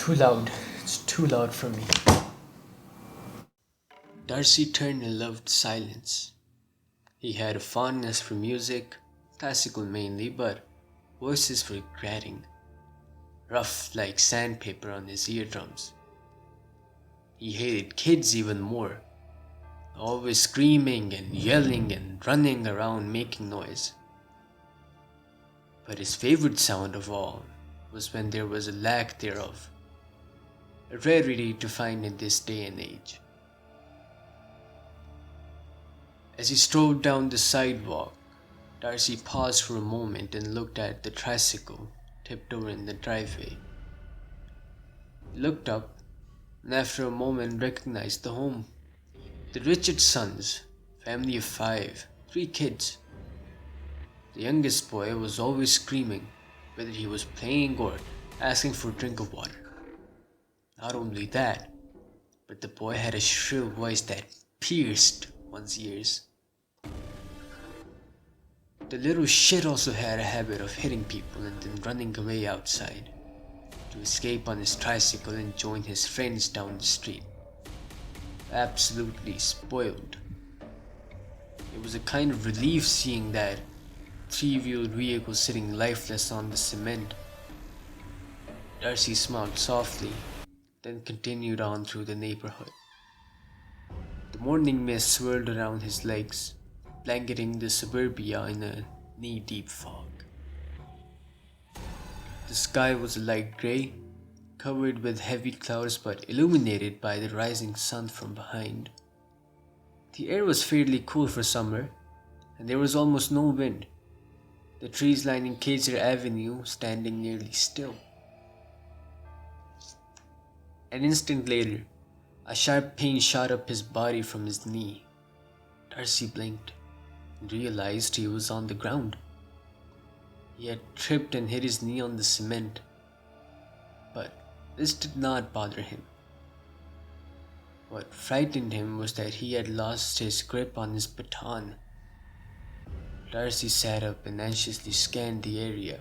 too loud. It's too loud for me. Darcy Turner loved silence. He had a fondness for music, classical mainly, but voices were grating, rough like sandpaper on his eardrums. He hated kids even more, always screaming and yelling and running around making noise. But his favorite sound of all was when there was a lack thereof, a rarity to find in this day and age. As he strode down the sidewalk, Darcy paused for a moment and looked at the tricycle tipped over in the driveway. He looked up and after a moment recognized the home. The Richardsons, family of 5, 3 kids. The youngest boy was always screaming, whether he was playing or asking for a drink of water. Not only that, but the boy had a shrill voice that pierced one's ears. The little shit also had a habit of hitting people and then running away outside to escape on his tricycle and join his friends down the street. Absolutely spoiled. It was a kind of relief seeing that 3-wheeled vehicle sitting lifeless on the cement. Darcy smiled softly, then continued on through the neighborhood. The morning mist swirled around his legs, blanketing the suburbia in a knee-deep fog. The sky was a light grey, covered with heavy clouds but illuminated by the rising sun from behind. The air was fairly cool for summer, and there was almost no wind, the trees lining Kaiser Avenue standing nearly still. An instant later, a sharp pain shot up his body from his knee. Darcy blinked and realized he was on the ground. He had tripped and hit his knee on the cement, but this did not bother him. What frightened him was that he had lost his grip on his baton. Darcy sat up and anxiously scanned the area,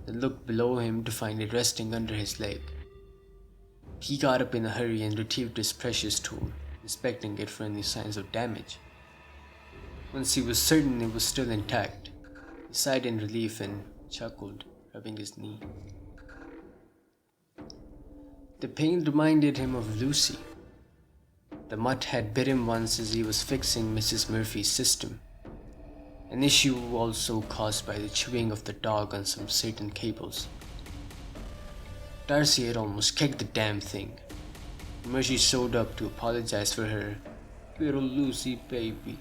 then looked below him to find it resting under his leg. He got up in a hurry and retrieved his precious tool, inspecting it for any signs of damage. Once he was certain it was still intact, he sighed in relief and chuckled, rubbing his knee. The pain reminded him of Lucy. The mutt had bit him once as he was fixing Mrs. Murphy's system, an issue also caused by the chewing of the dog on some certain cables. Darcy had almost kicked the damn thing. Mercy showed up to apologize for her little Lucy baby.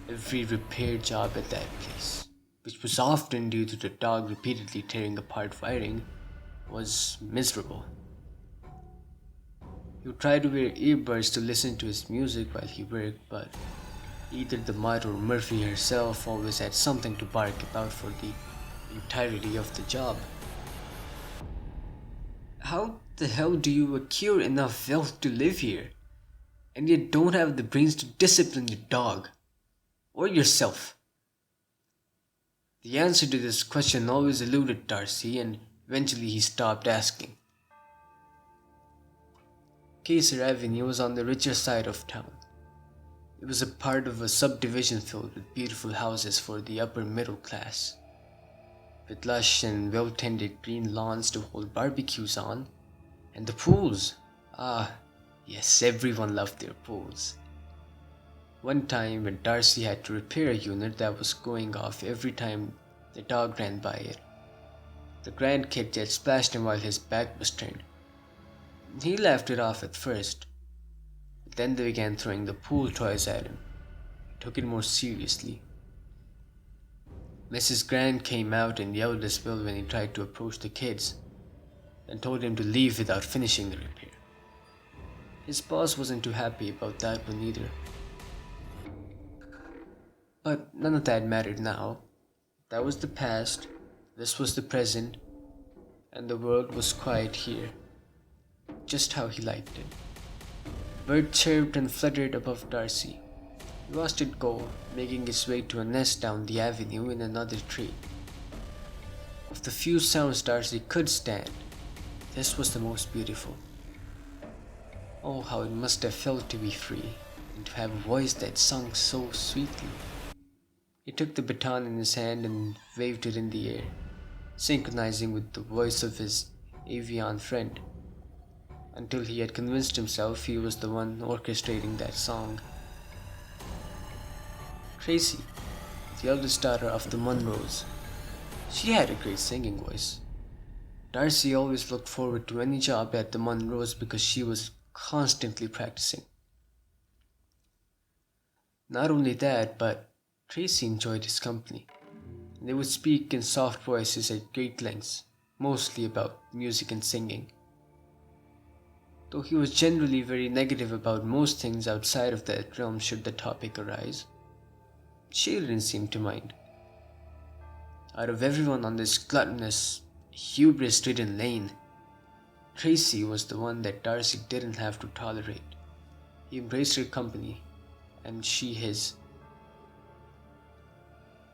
Every repair job at that place, which was often due to the dog repeatedly tearing apart wiring, was miserable. He would try to wear earbuds to listen to his music while he worked, but either the mutt or Murphy herself always had something to bark about for the entirety of the job. How the hell do you accrue enough wealth to live here, and yet don't have the brains to discipline your dog? Or yourself? The answer to this question always eluded Darcy, and eventually he stopped asking. Kaiser Avenue was on the richer side of town. It was a part of a subdivision filled with beautiful houses for the upper middle class, with lush and well-tended green lawns to hold barbecues on, and the pools. Ah, yes, everyone loved their pools. One time when Darcy had to repair a unit that was going off every time the dog ran by it, the grandkid jet splashed him while his back was turned. He laughed it off at first, but then they began throwing the pool toys at him. He took it more seriously. Mrs. Grant came out and yelled as well when he tried to approach the kids, and told him to leave without finishing the repair. His boss wasn't too happy about that one either. But none of that mattered now. That was the past, this was the present, and the world was quiet here, just how he liked it. Bird chirped and fluttered above Darcy. He watched it go, making its way to a nest down the avenue in another tree. Of the few sounds Darcy could stand, this was the most beautiful. Oh, how it must have felt to be free, and to have a voice that sung so sweetly. He took the baton in his hand and waved it in the air, synchronizing with the voice of his avian friend, until he had convinced himself he was the one orchestrating that song. Tracy, the eldest daughter of the Munros, she had a great singing voice. Darcy always looked forward to any job at the Munros because she was constantly practicing. Not only that, but Tracy enjoyed his company. They would speak in soft voices at great lengths, mostly about music and singing. Though he was generally very negative about most things outside of that realm should the topic arise, she didn't seem to mind. Out of everyone on this gluttonous, hubris-ridden lane, Tracy was the one that Darcy didn't have to tolerate. He embraced her company, and she his.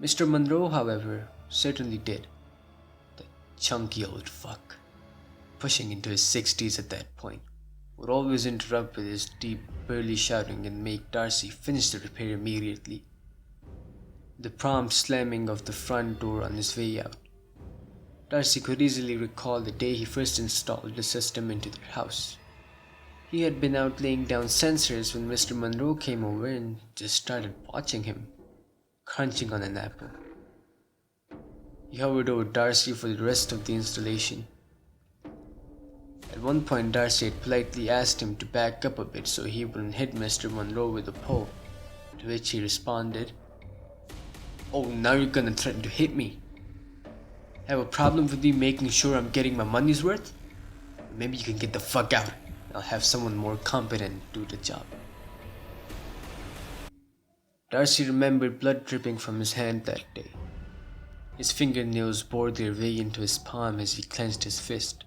Mr. Monroe, however, certainly did. The chunky old fuck, pushing into his 60s at that point, would always interrupt with his deep, burly shouting and make Darcy finish the repair immediately. The prompt slamming of the front door on his way out. Darcy could easily recall the day he first installed the system into their house. He had been out laying down sensors when Mr. Monroe came over and just started watching him, crunching on an apple. He hovered over Darcy for the rest of the installation. At one point, Darcy had politely asked him to back up a bit so he wouldn't hit Mr. Monroe with a pole, to which he responded, "Oh, now you're gonna threaten to hit me? Have a problem with me making sure I'm getting my money's worth? Maybe you can get the fuck out. I'll have someone more competent do the job." Darcy remembered blood dripping from his hand that day. His fingernails bored their way into his palm as he clenched his fist,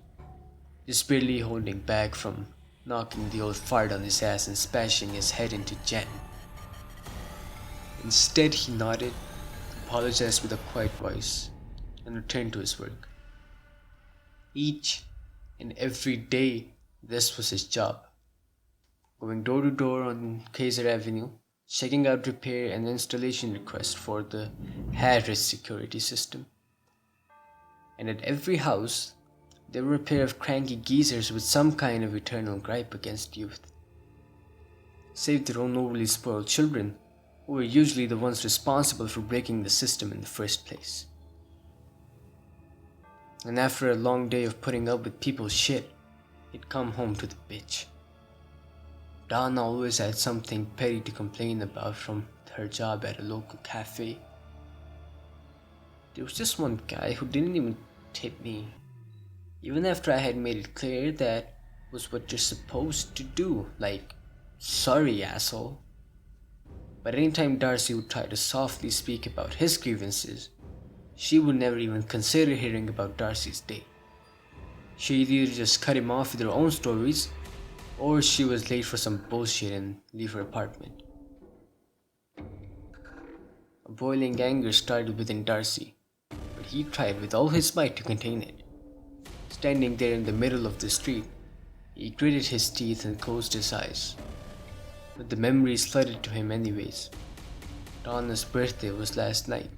just barely holding back from knocking the old fart on his ass and smashing his head into Jen. Instead, he nodded, apologized with a quiet voice, and returned to his work. Each and every day, this was his job. Going door to door on Kaiser Avenue, checking out repair and installation requests for the Harris security system. And at every house, there were a pair of cranky geezers with some kind of eternal gripe against youth. Save their own overly spoiled children, who were usually the ones responsible for breaking the system in the first place. And after a long day of putting up with people's shit, he'd come home to the bitch. Dawn always had something petty to complain about from her job at a local cafe. There was just one guy who didn't even tip me, even after I had made it clear that was what you're supposed to do, like, "Sorry, asshole." But anytime Darcy would try to softly speak about his grievances, she would never even consider hearing about Darcy's day. She'd either just cut him off with her own stories, or she was late for some bullshit and leave her apartment. A boiling anger started within Darcy, but he tried with all his might to contain it. Standing there in the middle of the street, he gritted his teeth and closed his eyes. But the memories flooded to him anyways. Donna's birthday was last night.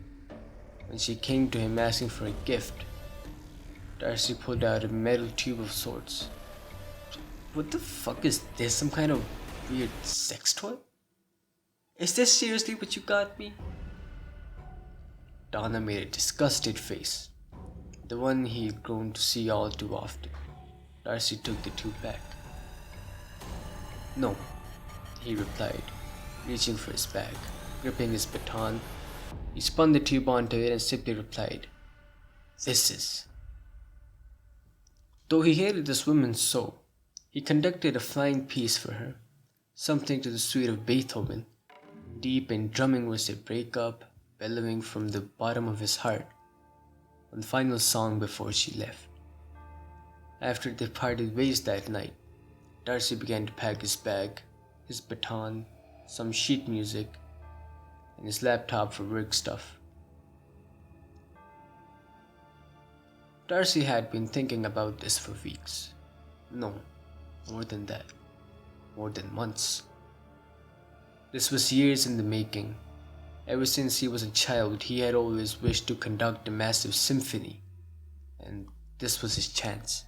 When she came to him asking for a gift, Darcy pulled out a metal tube of sorts. What the fuck is this? Some kind of weird sex toy? Is this seriously what you got me? Donna made a disgusted face, the one he'd grown to see all too often. Darcy took the tube back. "No," he replied, reaching for his bag. Gripping his baton, he spun the tube onto it and simply replied, "This is." Though he hated this woman so, he conducted a flying piece for her, something to the suite of Beethoven. Deep and drumming was their breakup, bellowing from the bottom of his heart, one final song before she left. After they parted ways that night, Darcy began to pack his bag, his baton, some sheet music, and his laptop for work stuff. Darcy had been thinking about this for weeks. No, more than that. More than months. This was years in the making. Ever since he was a child, he had always wished to conduct a massive symphony, and this was his chance.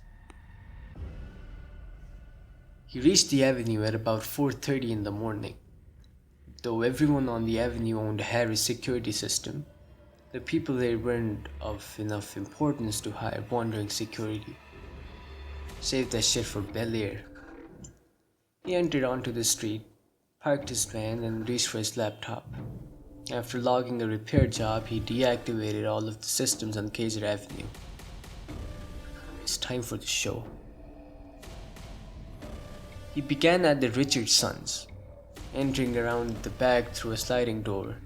He reached the avenue at about 4:30 in the morning. Though everyone on the avenue owned a Harris security system, the people there weren't of enough importance to hire wandering security. Save that shit for Bel Air. He entered onto the street, parked his van, and reached for his laptop. After logging a repair job, he deactivated all of the systems on Kaiser Avenue. It's time for the show. He began at the Richardsons. Entering around the back through a sliding door,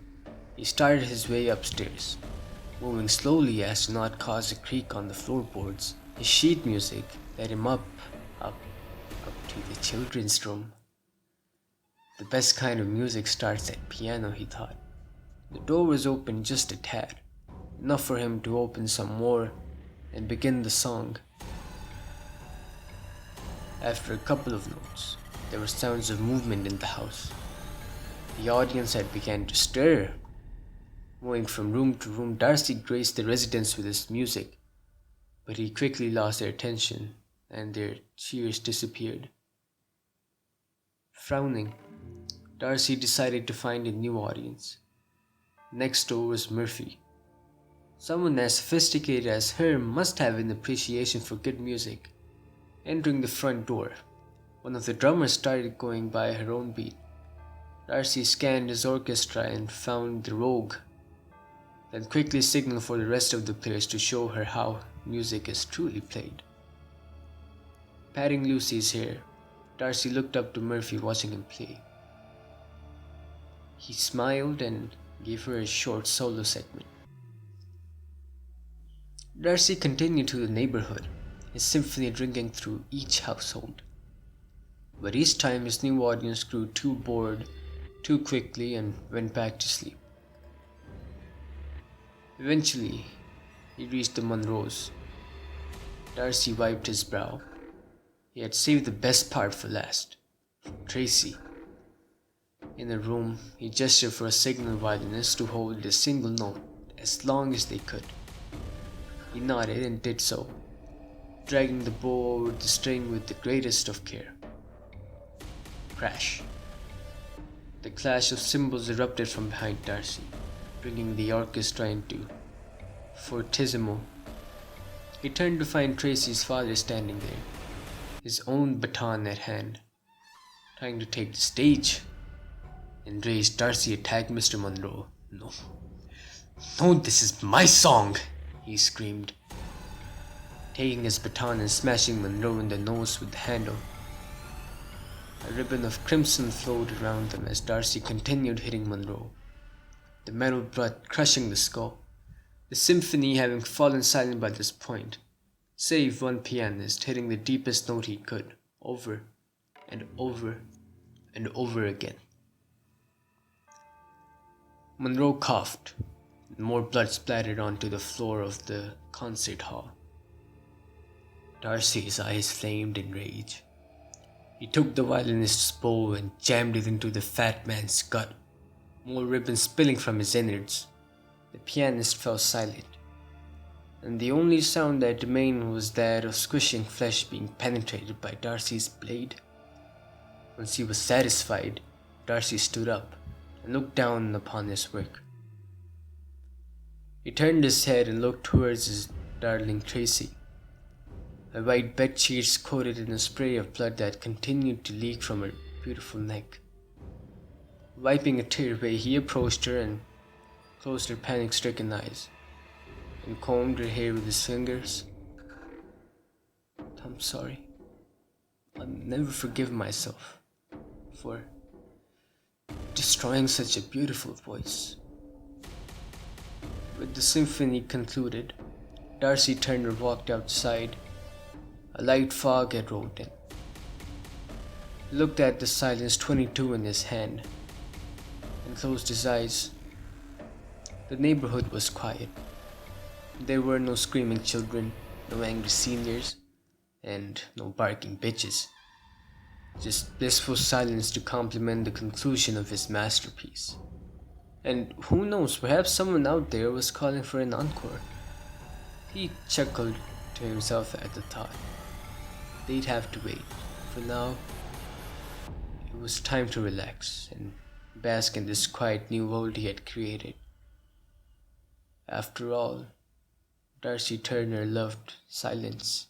he started his way upstairs, moving slowly as to not cause a creak on the floorboards. His sheet music led him up to the children's room. The best kind of music starts at piano, he thought. The door was open just a tad, enough for him to open some more and begin the song. After a couple of notes, there were sounds of movement in the house. The audience had begun to stir. Moving from room to room, Darcy graced the residence with his music, but he quickly lost their attention and their cheers disappeared. Frowning, Darcy decided to find a new audience. Next door was Murphy. Someone as sophisticated as her must have an appreciation for good music. Entering the front door, one of the drummers started going by her own beat. Darcy scanned his orchestra and found the rogue, then quickly signaled for the rest of the players to show her how music is truly played. Patting Lucy's hair, Darcy looked up to Murphy watching him play. He smiled and gave her a short solo segment. Darcy continued to the neighborhood, his symphony ringing through each household. But each time his new audience grew too bored too quickly and went back to sleep. Eventually, he reached the Monroes. Darcy wiped his brow. He had saved the best part for last. Tracy. In the room, he gestured for a signal violinist to hold a single note as long as they could. He nodded and did so, dragging the bow over the string with the greatest of care. Crash. The clash of cymbals erupted from behind Darcy, bringing the orchestra into fortissimo. He turned to find Tracy's father standing there, his own baton at hand, trying to take the stage. Enraged, Darcy attacked Mr. Monroe. No, this is my song, he screamed, taking his baton and smashing Monroe in the nose with the handle. A ribbon of crimson flowed around them as Darcy continued hitting Monroe, the metal blood crushing the skull. The symphony having fallen silent by this point, save one pianist hitting the deepest note he could, over and over and over again. Monroe coughed, and more blood splattered onto the floor of the concert hall. Darcy's eyes flamed in rage. He took the violinist's bow and jammed it into the fat man's gut, more ribbon spilling from his innards. The pianist fell silent, and the only sound that remained was that of squishing flesh being penetrated by Darcy's blade. Once he was satisfied, Darcy stood up and looked down upon his work. He turned his head and looked towards his darling Tracy. Her white bed sheets coated in a spray of blood that continued to leak from her beautiful neck. Wiping a tear away, he approached her and closed her panic-stricken eyes and combed her hair with his fingers. I'm sorry. I'll never forgive myself for destroying such a beautiful voice. With the symphony concluded, Darcy turned and walked outside. A light fog had rolled in. He looked at the silenced 22 in his hand and closed his eyes. The neighborhood was quiet. There were no screaming children, no angry seniors, and no barking bitches. Just blissful silence to complement the conclusion of his masterpiece. And who knows, perhaps someone out there was calling for an encore. He chuckled to himself at the thought. They'd have to wait. For now, it was time to relax and bask in this quiet new world he had created. After all, Darcy Turner loved silence.